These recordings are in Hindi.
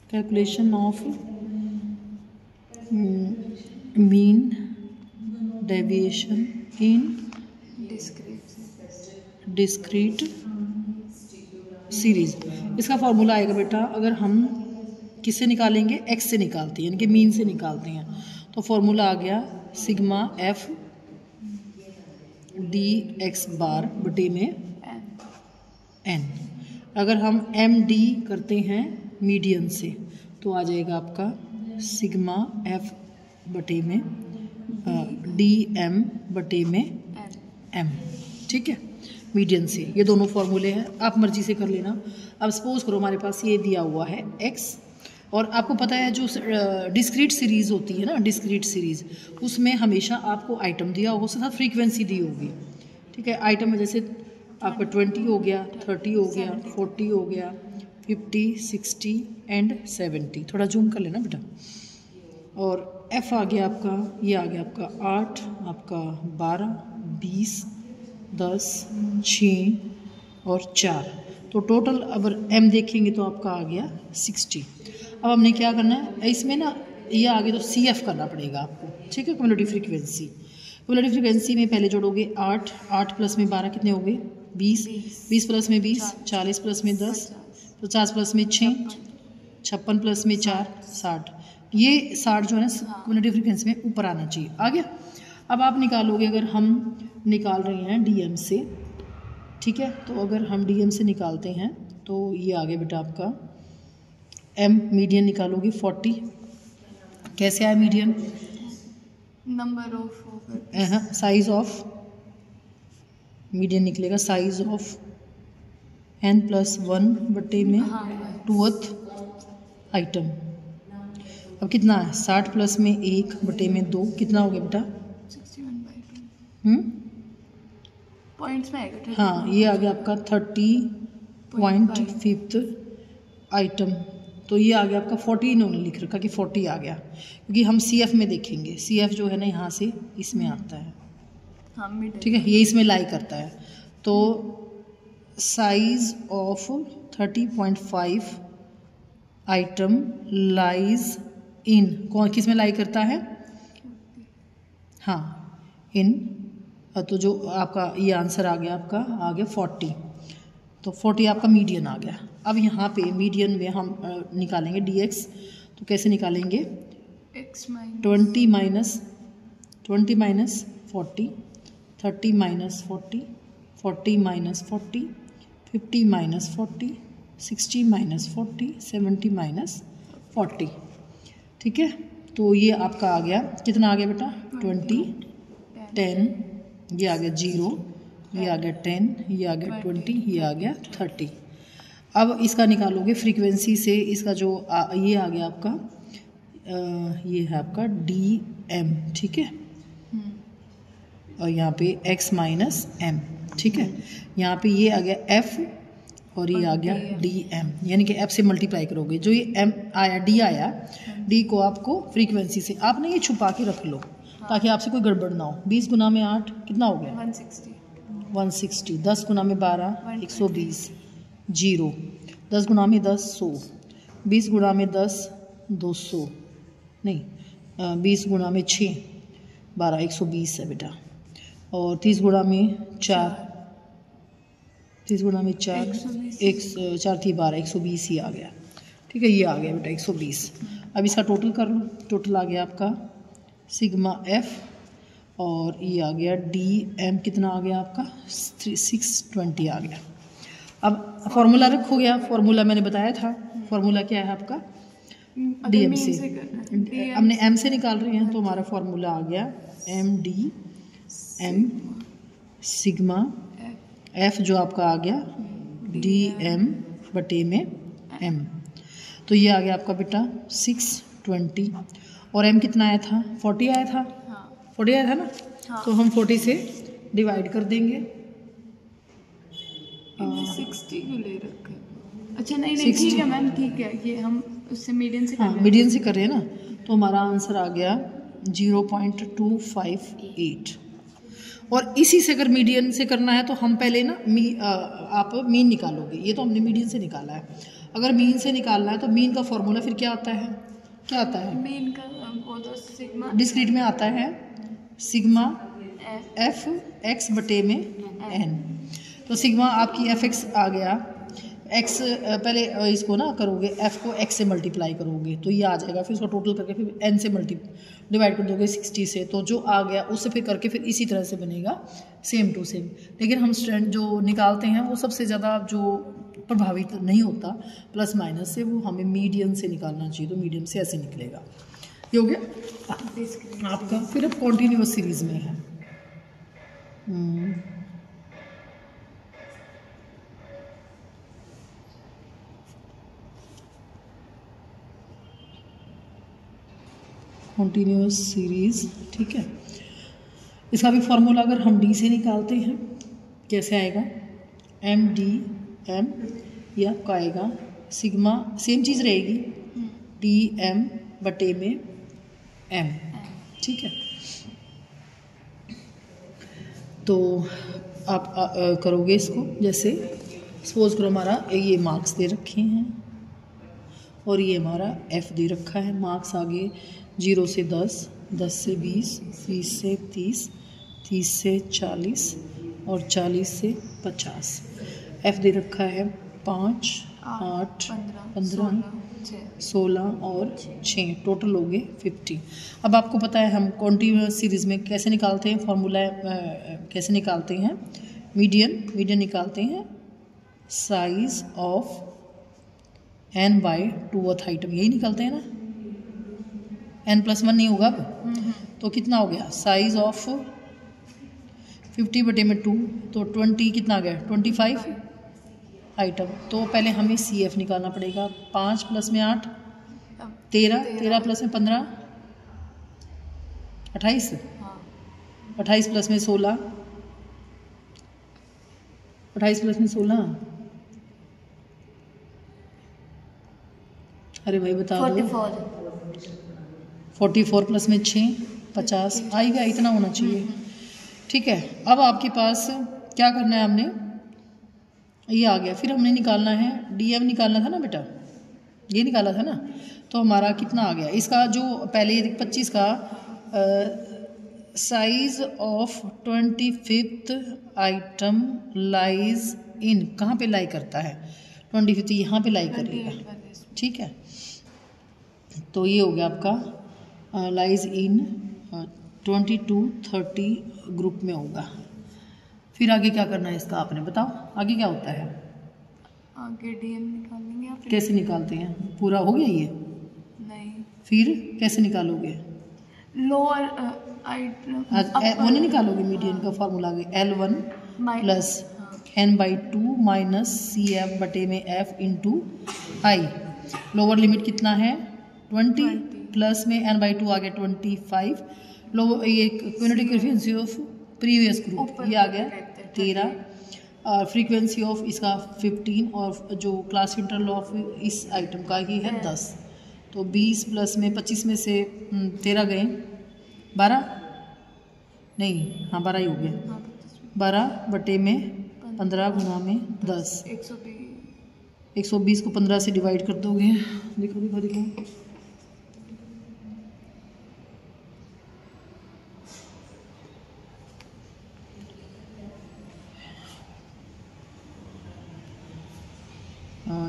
Calculation of mean deviation in discrete series. इसका फॉर्मूला आएगा बेटा, अगर हम किससे निकालेंगे, एक्स से निकालते हैं, यानी कि मीन से निकालते हैं, तो फॉर्मूला आ गया सिग्मा एफ डी एक्स बार बटे में एन। अगर हम एम डी करते हैं मीडियन से तो आ जाएगा आपका सिग्मा एफ बटे में डी एम बटे में एम। ठीक है, मीडियन से। ये दोनों फॉर्मूले हैं, आप मर्जी से कर लेना। अब सपोज करो हमारे पास ये दिया हुआ है एक्स, और आपको पता है जो डिस्क्रीट सीरीज़ होती है ना, डिस्क्रीट सीरीज़, उसमें हमेशा आपको आइटम दिया होगा, उसके साथ फ्रीक्वेंसी दी होगी। ठीक है, आइटम में जैसे आपका 20 हो गया, 30 हो गया, 40 हो गया, 50, 60 एंड 70। थोड़ा जूम कर लेना बेटा। और एफ आ गया आपका, ये आ गया आपका 8, आपका 12, 20, 10, 6 और 4। तो टोटल अगर एम देखेंगे तो आपका आ गया 60। अब हमने क्या करना है इसमें ना, ये आगे तो सी एफ करना पड़ेगा आपको। ठीक है, क्युमुलेटिव फ्रीक्वेंसी। क्युमुलेटिव फ्रीक्वेंसी में पहले जोड़ोगे 8, 8 प्लस में 12 कितने हो गए 20, 20 प्लस में 20, 40 प्लस में 10, 50 प्लस में 6, 56 प्लस में 4, 60। ये 60 जो है ना क्युमुलेटिव फ्रीक्वेंसी में ऊपर आना चाहिए। आ गया। अब आप निकालोगे, अगर हम निकाल रहे हैं डीएम से, ठीक है, तो अगर हम डीएम से निकालते हैं तो ये आ गया बेटा आपका एम। मीडियन निकालोगे 40। कैसे आया median, number of size of median निकलेगा साइज ऑफ एन प्लस 1 बटे में 2th आइटम। अब कितना है 60 प्लस में 1 बटे में 2, कितना हो गया बेटा 61/2 पॉइंट्स में आएगा। हाँ, ये आ गया आपका 30.5 आइटम। तो ये आ गया आपका 40, इन्होंने लिख रखा कि 40 आ गया, क्योंकि हम सी एफ में देखेंगे। सी एफ जो है ना यहाँ से इसमें आता है। ठीक है, ये इसमें लाई करता है। तो size of 30.5 item lies in, कौन किस में लाई करता है, हाँ इन। तो जो आपका ये आंसर आ गया, आपका आ गया 40। तो 40 आपका मीडियन आ गया। अब यहाँ पे मीडियन में हम निकालेंगे dx, तो कैसे निकालेंगे 20 minus 40, 30 minus 40, 40 minus 40, 50 minus 40, 60 minus 40, 70 minus 40। ठीक है, तो ये आपका आ गया, कितना आ गया बेटा 20, 10, ये आ गया 0, ये आ गया 10, ये आ गया 20, ये आ गया 30। अब इसका निकालोगे फ्रीक्वेंसी से, इसका जो ये आ गया आपका ये है आपका डी एम। ठीक है, और यहाँ पे x माइनस एम। ठीक है, यहाँ पे ये आ गया f और ये आ गया डी एम, यानी कि f से मल्टीप्लाई करोगे। जो ये m आया, d आया, d को आपको फ्रीक्वेंसी से आपने ये छुपा के रख लो ताकि आपसे कोई गड़बड़ ना हो। 20 गुना में 8 कितना हो गया 160। 10 गुना में 12 120, 0। 10 गुना में 10 100, 20 गुना में 10 200, नहीं 20 गुना में 6 12 120 है बेटा। और 30 गुना में 4, 30 गुना में 4 4 थी 12, 120 ही आ गया। ठीक है, ये आ गया बेटा 120। अब इसका टोटल कर लो। टोटल आ गया आपका सिग्मा एफ और ये आ गया डी एम, कितना आ गया आपका 620 आ गया। अब फॉर्मूला रखो गया, फॉर्मूला मैंने बताया था। फॉर्मूला क्या है आपका डी एम से, हमने एम से निकाल रहे हैं तो हमारा फॉर्मूला आ गया M D M sigma F, जो आपका आ गया डी एम बटे में एम। तो ये आ गया आपका बेटा 620 और एम कितना आया था 40 आया था। 40 आया था ना, तो हम 40 से डिवाइड कर देंगे। 60 क्यों ले रखा है? अच्छा नहीं ठीक है मैम, ठीक है, ये हम उससे मीडियन से मीडियन से कर रहे हैं ना। तो हमारा आंसर आ गया 0.258 और इसी से अगर मीडियन से करना है तो हम पहले ना आप मीन निकालोगे। ये तो हमने मीडियन से निकाला है। अगर मीन से निकालना है तो मीन का फॉर्मूला फिर क्या आता है? क्या आता है? मीन का वो तो सिग्मा डिस्क्रीट में आता है सिग्मा एफ एक्स बटे में एन। तो सिग्मा आपकी एफ एक्स आ गया। एक्स पहले इसको ना करोगे, एफ को एक्स से मल्टीप्लाई करोगे तो ये आ जाएगा। फिर उसको टोटल करके फिर एन से डिवाइड कर दोगे 60 से, तो जो आ गया उससे फिर करके फिर इसी तरह से बनेगा सेम टू सेम। लेकिन हम स्टूडेंट जो निकालते हैं वो सबसे ज़्यादा जो प्रभावित नहीं होता प्लस माइनस से, वो हमें मीडियन से निकालना चाहिए। तो मीडियन से ऐसे निकलेगा। ये हो गया आपका। फिर अब कॉन्टीन्यूअस सीरीज में है। कॉन्टीन्यूअस सीरीज, ठीक है। इसका भी फॉर्मूला अगर हम डी से निकालते हैं कैसे आएगा? एम डी एम, ये आपका आएगा सिग्मा, सेम चीज़ रहेगी, डी एम बटे में एम, ठीक है। तो आप करोगे इसको, जैसे सपोज करो हमारा ये मार्क्स दे रखे हैं और ये हमारा एफ दे रखा है। मार्क्स आगे 0 से 10, 10 से 20, 20 से 30, 30 से 40 और 40 से 50। एफ दे रखा है 5, 8, 15, 16 और 6, टोटल हो गए 50। अब आपको पता है हम कॉन्टीन्यूअस सीरीज़ में कैसे निकालते हैं फॉर्मूला, कैसे निकालते हैं? मीडियन निकालते हैं size of n by 2th item, यही निकालते हैं ना। n+1 नहीं होगा अब, तो कितना हो गया? साइज ऑफ 50 बटे में 2, तो 20 कितना आ गया? 25 आइटम। तो पहले हमें CF निकालना पड़ेगा। 5 + 8 13, 13 + 15 28, 28 + 16, 28 + 16, अरे भाई बता दो। 44 + 6 50 आएगा, इतना होना चाहिए, ठीक है। अब आपके पास क्या करना है? हमने ये आ गया। फिर हमने निकालना है DM निकालना था ना बेटा, ये निकाला था ना। तो हमारा कितना आ गया? इसका जो पहले 25 का size of 25th item lies in, कहाँ पे लाई करता है? 25th यहाँ पे लाई करेगा, ठीक है। तो ये हो गया आपका लाइज इन 22-30 ग्रुप में होगा। फिर आगे क्या करना है इसका आपने बताओ, आगे क्या होता है? आगे DM निकालेंगे या फिर कैसे निकालते हैं? पूरा हो गया ये? नहीं। फिर कैसे निकालोगे? लोअर आइटम वो नहीं निकालोगे, मीडियन का फॉर्मूला आगे L1 plus n/2 minus CF बटे में F इंटू आई। लोअर लिमिट कितना है? 20 प्लस में n/2 आ गया 25। ये quantity frequency of previous group ये आ गया 13, और फ्रीक्वेंसी ऑफ इसका 15, और जो क्लास इंटरवल ऑफ इस आइटम का ही है 10। तो 20 प्लस में 25 में से 13 गए 12, नहीं हाँ 12 ही हो गया। 12 बटे में 15 गुना में 10, 120 को 15 से डिवाइड कर दोगे। देखो देखो देखो,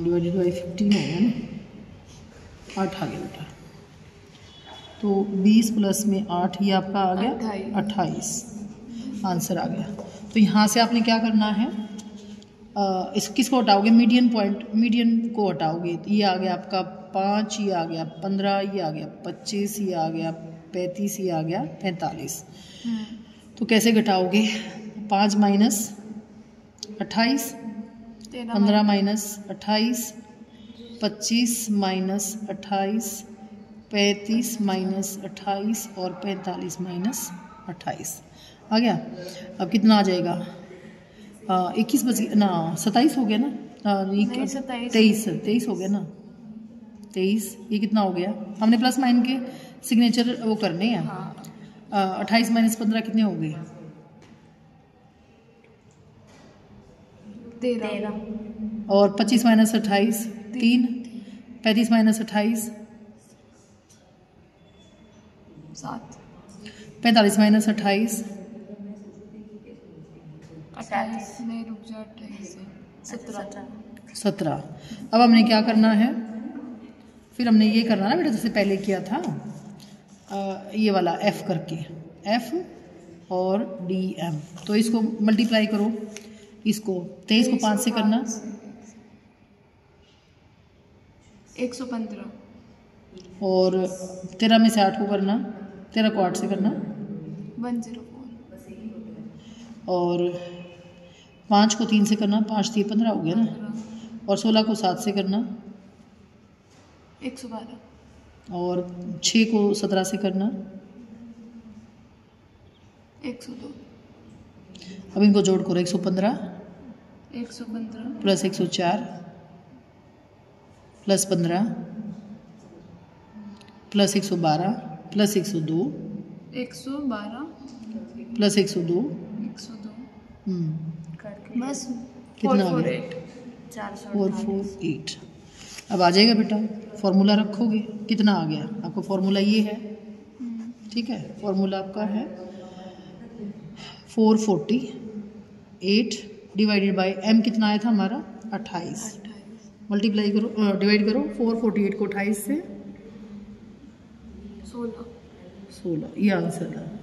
डिवाइडेड बाई 15 हो गया ना, 8 आ गया बेटा। तो 20 प्लस में 8, ये आपका आ गया 28, आंसर आ गया। तो यहाँ से आपने क्या करना है, किसको हटाओगे? मीडियन पॉइंट, मीडियन को हटाओगे। तो ये आ गया आपका 5, ये आ गया 15, ये आ गया 25, ये आ गया 35, ये आ गया 45। तो कैसे घटाओगे? 5 माइनस 28, 15 माइनस 28, 25 माइनस 28, 35 माइनस 28 और 45 माइनस 28 आ गया। अब कितना आ जाएगा? 21 बच गया ना, 27 हो गया ना, 23 हो गया ना, 23। ये कितना हो गया? हमने प्लस माइन के सिग्नेचर वो करने हैं। 28 माइनस 15 कितने हो गए? 13 और 25 माइनस 28 3, 35 माइनस 28 7, 45 माइनस 28 28 नहीं रुक जा 28 है 17। अब हमने क्या करना है, फिर हमने ये करना ना बेटा जैसे पहले किया था, ये वाला F करके F और DM, तो इसको मल्टीप्लाई करो, इसको 23 को 5 से करना 115 और 13 में से 8 को करना, 13 को 8 से करना 104 और 5 को 3 से करना, 5 3 15 हो गया ना, और 16 को 7 से करना 112 और 6 को 17 से करना 102। अब इनको जोड़ करो 115 plus 104 plus 15 plus 112 plus 102 plus 102 बस कितना आ गया 448। अब आ जाएगा बेटा, फॉर्मूला रखोगे, कितना आ गया आपका फॉर्मूला ये है, ठीक है, फॉर्मूला आपका है 448 डिवाइडेड बाय m कितना आया था हमारा 28, मल्टीप्लाई करो, डिवाइड करो 448 को 28 से 16 16, ये आंसर है।